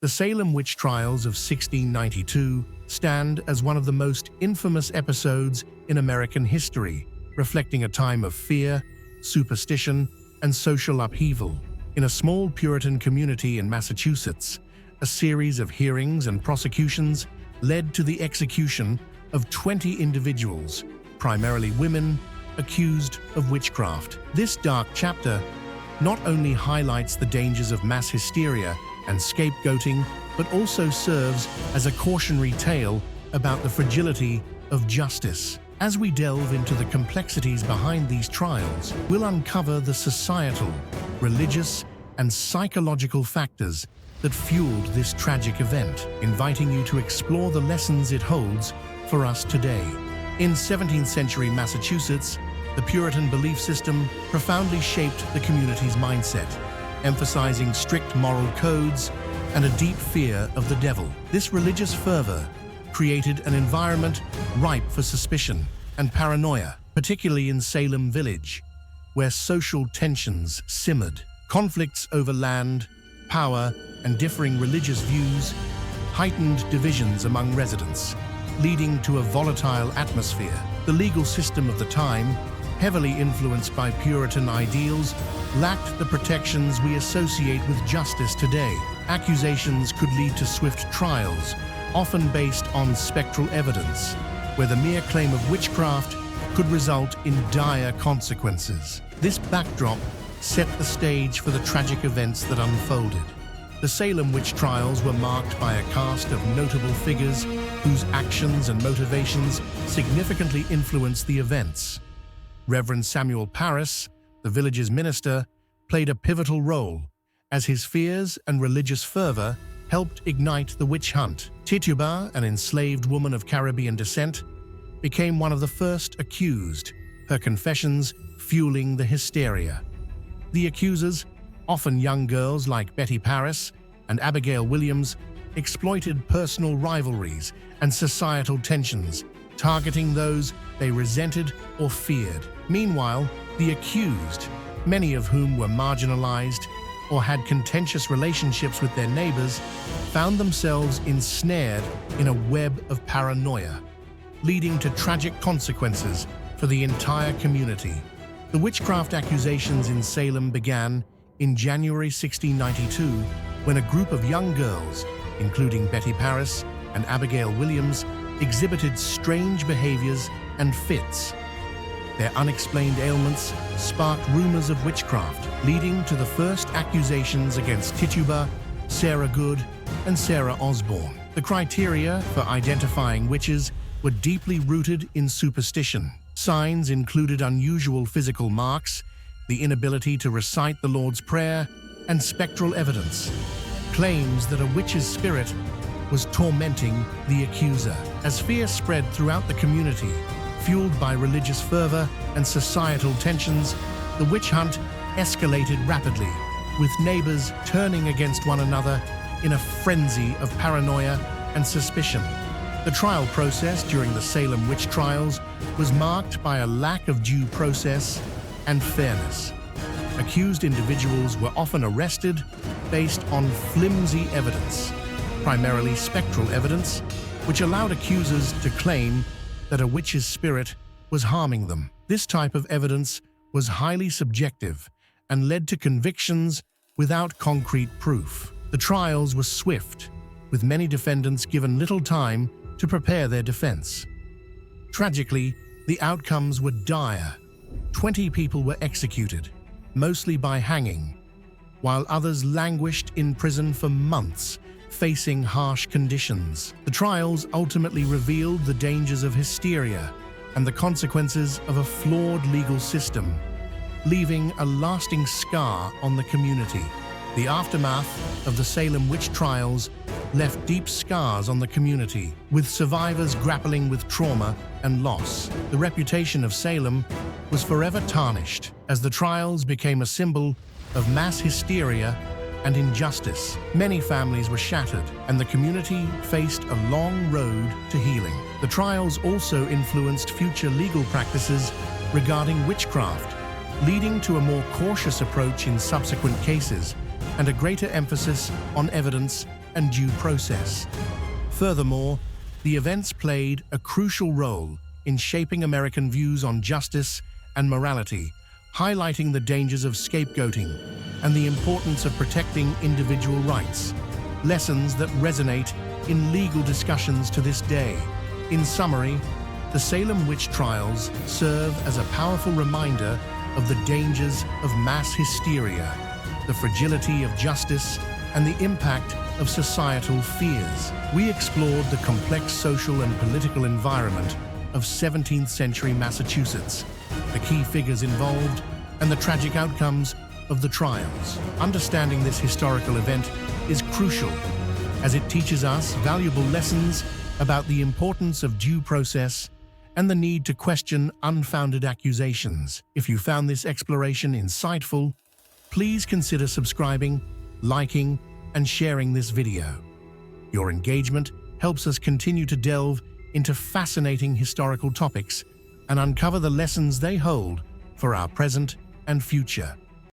The Salem Witch Trials of 1692 stand as one of the most infamous episodes in American history, reflecting a time of fear, superstition, and social upheaval. In a small Puritan community in Massachusetts, a series of hearings and prosecutions led to the execution of 20 individuals, primarily women, accused of witchcraft. This dark chapter not only highlights the dangers of mass hysteria and scapegoating, but also serves as a cautionary tale about the fragility of justice. As we delve into the complexities behind these trials, we'll uncover the societal, religious, and psychological factors that fueled this tragic event, inviting you to explore the lessons it holds for us today. In 17th century Massachusetts, the Puritan belief system profoundly shaped the community's mindset, emphasizing strict moral codes and a deep fear of the devil. This religious fervor created an environment ripe for suspicion and paranoia, particularly in Salem Village, where social tensions simmered. Conflicts over land, power, and differing religious views heightened divisions among residents, leading to a volatile atmosphere. The legal system of the time, heavily influenced by Puritan ideals, lacked the protections we associate with justice today. Accusations could lead to swift trials, often based on spectral evidence, where the mere claim of witchcraft could result in dire consequences. This backdrop set the stage for the tragic events that unfolded. The Salem Witch Trials were marked by a cast of notable figures whose actions and motivations significantly influenced the events. Reverend Samuel Parris, the village's minister, played a pivotal role, as his fears and religious fervor helped ignite the witch hunt. Tituba, an enslaved woman of Caribbean descent, became one of the first accused, her confessions fueling the hysteria. The accusers, often young girls like Betty Parris and Abigail Williams, exploited personal rivalries and societal tensions, targeting those they resented or feared. Meanwhile, the accused, many of whom were marginalized or had contentious relationships with their neighbors, found themselves ensnared in a web of paranoia, leading to tragic consequences for the entire community. The witchcraft accusations in Salem began in January 1692, when a group of young girls, including Betty Parris and Abigail Williams, exhibited strange behaviors and fits. Their unexplained ailments sparked rumors of witchcraft, leading to the first accusations against Tituba, Sarah Good, and Sarah Osborne. The criteria for identifying witches were deeply rooted in superstition. Signs included unusual physical marks, the inability to recite the Lord's Prayer, and spectral evidence. Claims that a witch's spirit was tormenting the accuser. As fear spread throughout the community, fueled by religious fervor and societal tensions, the witch hunt escalated rapidly, with neighbors turning against one another in a frenzy of paranoia and suspicion. The trial process during the Salem Witch Trials was marked by a lack of due process and fairness. Accused individuals were often arrested based on flimsy evidence, primarily spectral evidence, which allowed accusers to claim that a witch's spirit was harming them. This type of evidence was highly subjective and led to convictions without concrete proof. The trials were swift, with many defendants given little time to prepare their defense. Tragically, the outcomes were dire. 20 people were executed, mostly by hanging, while others languished in prison for months, facing harsh conditions. The trials ultimately revealed the dangers of hysteria and the consequences of a flawed legal system, leaving a lasting scar on the community. The aftermath of the Salem Witch Trials left deep scars on the community, with survivors grappling with trauma and loss. The reputation of Salem was forever tarnished, as the trials became a symbol of mass hysteria and injustice. Many families were shattered, and the community faced a long road to healing. The trials also influenced future legal practices regarding witchcraft, leading to a more cautious approach in subsequent cases and a greater emphasis on evidence and due process. Furthermore, the events played a crucial role in shaping American views on justice and morality, highlighting the dangers of scapegoating and the importance of protecting individual rights, lessons that resonate in legal discussions to this day. In summary, the Salem Witch Trials serve as a powerful reminder of the dangers of mass hysteria, the fragility of justice, and the impact of societal fears. We explored the complex social and political environment of 17th century Massachusetts, the key figures involved, and the tragic outcomes of the trials. Understanding this historical event is crucial, as it teaches us valuable lessons about the importance of due process and the need to question unfounded accusations. If you found this exploration insightful, please consider subscribing, liking, and sharing this video. Your engagement helps us continue to delve into fascinating historical topics and uncover the lessons they hold for our present and future.